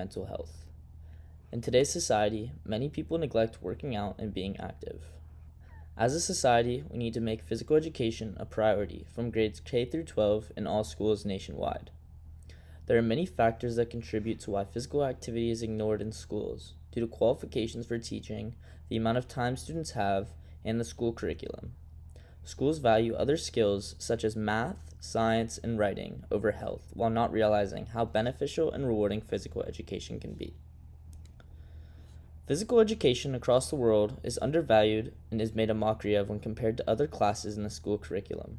mental health. In today's society, many people neglect working out and being active. As a society, we need to make physical education a priority from grades K through 12 in all schools nationwide. There are many factors that contribute to why physical activity is ignored in schools due to qualifications for teaching, the amount of time students have, and the school curriculum. Schools value other skills such as math, science, and writing over health while not realizing how beneficial and rewarding physical education can be. Physical education across the world is undervalued and is made a mockery of when compared to other classes in the school curriculum.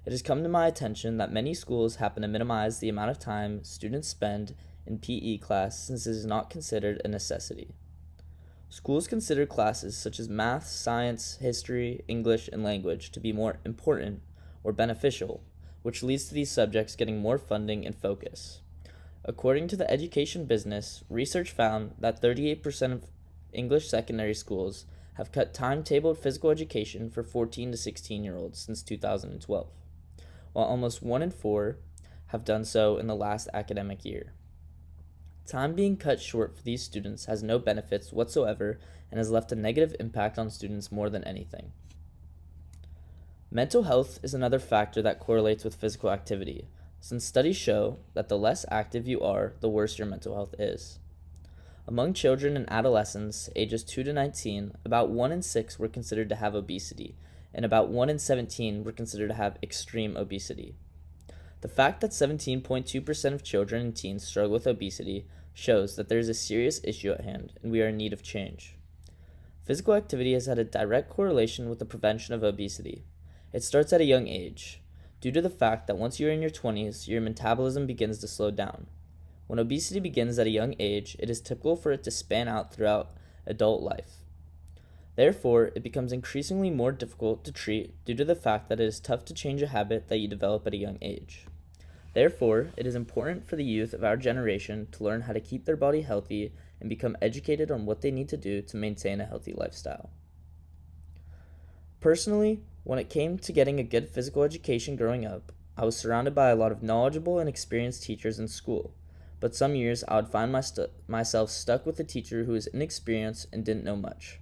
It has come to my attention that many schools happen to minimize the amount of time students spend in PE class since it is not considered a necessity. Schools consider classes such as math, science, history, English, and language to be more important or beneficial, which leads to these subjects getting more funding and focus. According to the Education Business, research found that 38% of English secondary schools have cut timetabled physical education for 14 to 16-year-olds since 2012, while almost 1 in 4 have done so in the last academic year. Time being cut short for these students has no benefits whatsoever and has left a negative impact on students more than anything. Mental health is another factor that correlates with physical activity, since studies show that the less active you are, the worse your mental health is. Among children and adolescents ages 2 to 19, about 1 in 6 were considered to have obesity, and about 1 in 17 were considered to have extreme obesity. The fact that 17.2% of children and teens struggle with obesity shows that there is a serious issue at hand and we are in need of change. Physical activity has had a direct correlation with the prevention of obesity. It starts at a young age, due to the fact that once you're in your 20s, your metabolism begins to slow down. When obesity begins at a young age, it is typical for it to span out throughout adult life. Therefore, it becomes increasingly more difficult to treat due to the fact that it is tough to change a habit that you develop at a young age. Therefore, it is important for the youth of our generation to learn how to keep their body healthy and become educated on what they need to do to maintain a healthy lifestyle. Personally, when it came to getting a good physical education growing up, I was surrounded by a lot of knowledgeable and experienced teachers in school, but some years I would find myself stuck with a teacher who was inexperienced and didn't know much.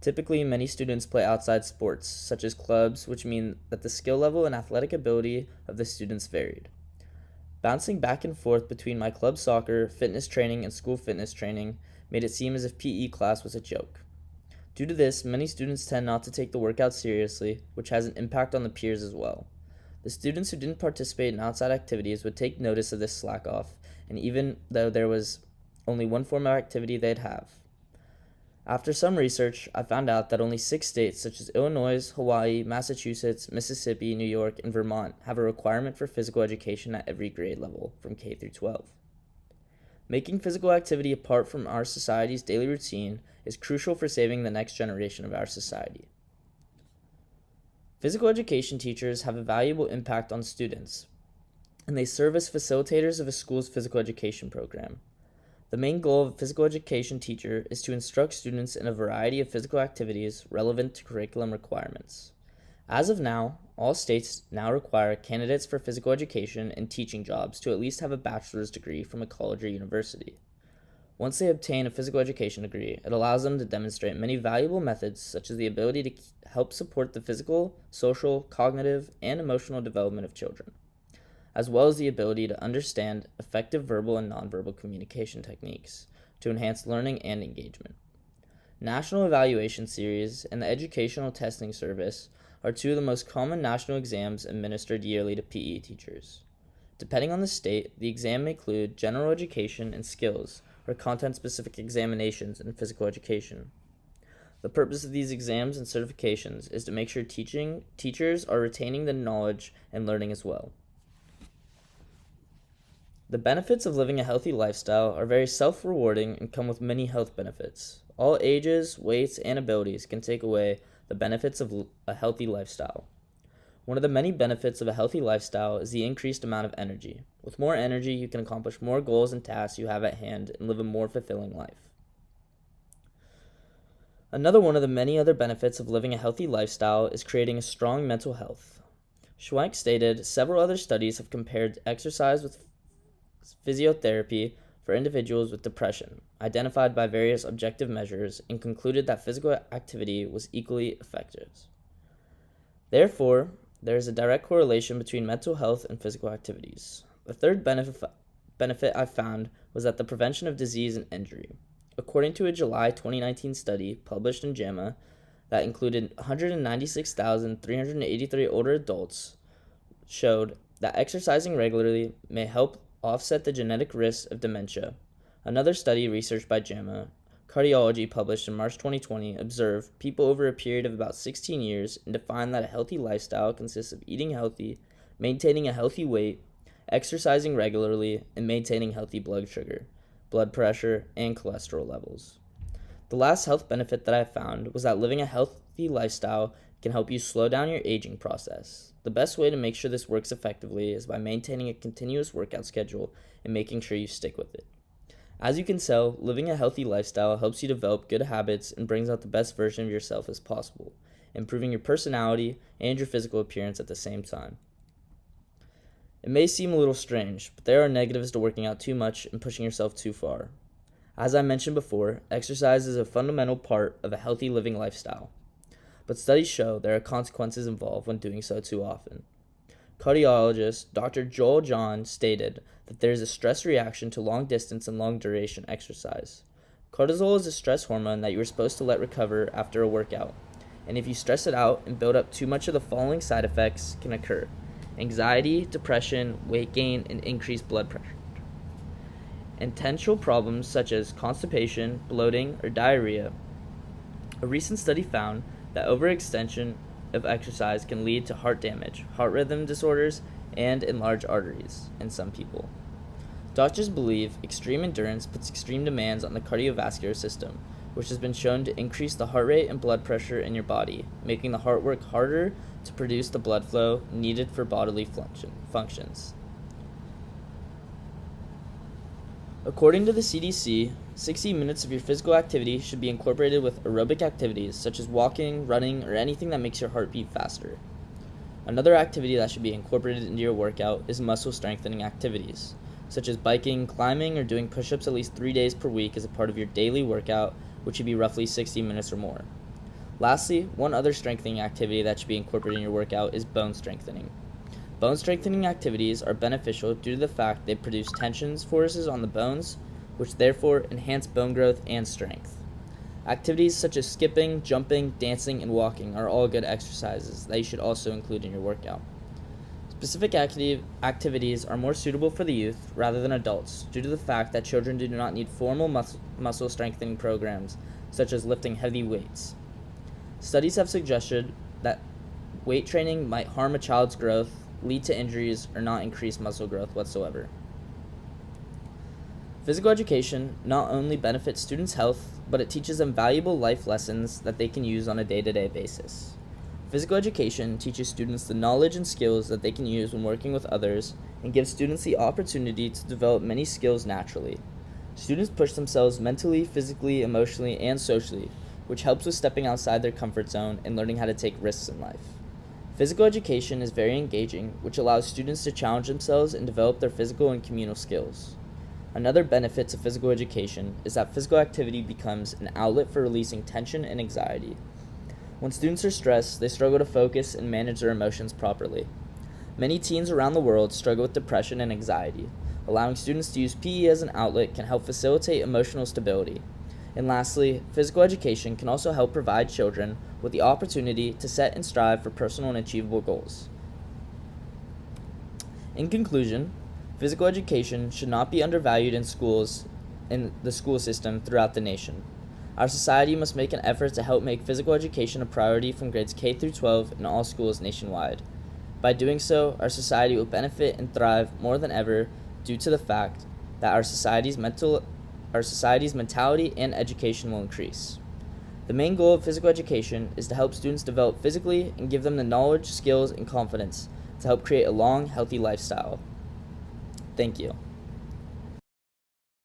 Typically, many students play outside sports, such as clubs, which mean that the skill level and athletic ability of the students varied. Bouncing back and forth between my club soccer, fitness training, and school fitness training made it seem as if PE class was a joke. Due to this, many students tend not to take the workout seriously, which has an impact on the peers as well. The students who didn't participate in outside activities would take notice of this slack off, and even though there was only one form of activity they'd have. After some research, I found out that only 6 states such as Illinois, Hawaii, Massachusetts, Mississippi, New York, and Vermont have a requirement for physical education at every grade level from K through 12. Making physical activity a part from our society's daily routine is crucial for saving the next generation of our society. Physical education teachers have a valuable impact on students, and they serve as facilitators of a school's physical education program. The main goal of a physical education teacher is to instruct students in a variety of physical activities relevant to curriculum requirements. As of now, all states now require candidates for physical education and teaching jobs to at least have a bachelor's degree from a college or university. Once they obtain a physical education degree, it allows them to demonstrate many valuable methods such as the ability to help support the physical, social, cognitive, and emotional development of children, as well as the ability to understand effective verbal and nonverbal communication techniques to enhance learning and engagement. National Evaluation Series and the Educational Testing Service are two of the most common national exams administered yearly to PE teachers. Depending on the state, the exam may include general education and skills or content-specific examinations in physical education. The purpose of these exams and certifications is to make sure teachers are retaining the knowledge and learning as well. The benefits of living a healthy lifestyle are very self-rewarding and come with many health benefits. All ages, weights, and abilities can take away the benefits of a healthy lifestyle. One of the many benefits of a healthy lifestyle is the increased amount of energy. With more energy, you can accomplish more goals and tasks you have at hand and live a more fulfilling life. Another one of the many other benefits of living a healthy lifestyle is creating a strong mental health. Schwank stated, several other studies have compared exercise with physiotherapy for individuals with depression, identified by various objective measures, and concluded that physical activity was equally effective. Therefore, there is a direct correlation between mental health and physical activities. The third benefit I found was that the prevention of disease and injury. According to a July 2019 study published in JAMA that included 196,383 older adults, showed that exercising regularly may help offset the genetic risks of dementia. Another study researched by JAMA Cardiology, published in March 2020, observed people over a period of about 16 years and defined that a healthy lifestyle consists of eating healthy, maintaining a healthy weight, exercising regularly, and maintaining healthy blood sugar, blood pressure, and cholesterol levels. The last health benefit that I found was that living a healthy lifestyle can help you slow down your aging process. The best way to make sure this works effectively is by maintaining a continuous workout schedule and making sure you stick with it. As you can tell, living a healthy lifestyle helps you develop good habits and brings out the best version of yourself as possible, improving your personality and your physical appearance at the same time. It may seem a little strange, but there are negatives to working out too much and pushing yourself too far. As I mentioned before, exercise is a fundamental part of a healthy living lifestyle, but studies show there are consequences involved when doing so too often. Cardiologist Dr. Joel John stated that there is a stress reaction to long distance and long duration exercise. Cortisol is a stress hormone that you are supposed to let recover after a workout, and if you stress it out and build up too much of the following side effects can occur: anxiety, depression, weight gain, and increased blood pressure. Potential problems such as constipation, bloating, or diarrhea. A recent study found that overextension of exercise can lead to heart damage, heart rhythm disorders, and enlarged arteries in some people. Doctors believe extreme endurance puts extreme demands on the cardiovascular system, which has been shown to increase the heart rate and blood pressure in your body, making the heart work harder to produce the blood flow needed for bodily functions. According to the CDC, 60 minutes of your physical activity should be incorporated with aerobic activities such as walking, running, or anything that makes your heart beat faster. Another activity that should be incorporated into your workout is muscle strengthening activities, such as biking, climbing, or doing push-ups at least 3 days per week as a part of your daily workout, which should be roughly 60 minutes or more. Lastly, one other strengthening activity that should be incorporated in your workout is bone strengthening. Bone strengthening activities are beneficial due to the fact they produce tension forces on the bones, which therefore enhance bone growth and strength. Activities such as skipping, jumping, dancing, and walking are all good exercises that you should also include in your workout. Specific activities are more suitable for the youth rather than adults due to the fact that children do not need formal muscle strengthening programs such as lifting heavy weights. Studies have suggested that weight training might harm a child's growth, lead to injuries, or not increase muscle growth whatsoever. Physical education not only benefits students' health, but it teaches them valuable life lessons that they can use on a day-to-day basis. Physical education teaches students the knowledge and skills that they can use when working with others and gives students the opportunity to develop many skills naturally. Students push themselves mentally, physically, emotionally, and socially, which helps with stepping outside their comfort zone and learning how to take risks in life. Physical education is very engaging, which allows students to challenge themselves and develop their physical and communal skills. Another benefit to physical education is that physical activity becomes an outlet for releasing tension and anxiety. When students are stressed, they struggle to focus and manage their emotions properly. Many teens around the world struggle with depression and anxiety. Allowing students to use PE as an outlet can help facilitate emotional stability. And lastly, physical education can also help provide children with the opportunity to set and strive for personal and achievable goals. In conclusion, physical education should not be undervalued in the school system throughout the nation. Our society must make an effort to help make physical education a priority from grades K through 12 in all schools nationwide. By doing so, our society will benefit and thrive more than ever due to the fact that our society's mentality and education will increase. The main goal of physical education is to help students develop physically and give them the knowledge, skills, and confidence to help create a long, healthy lifestyle. Thank you.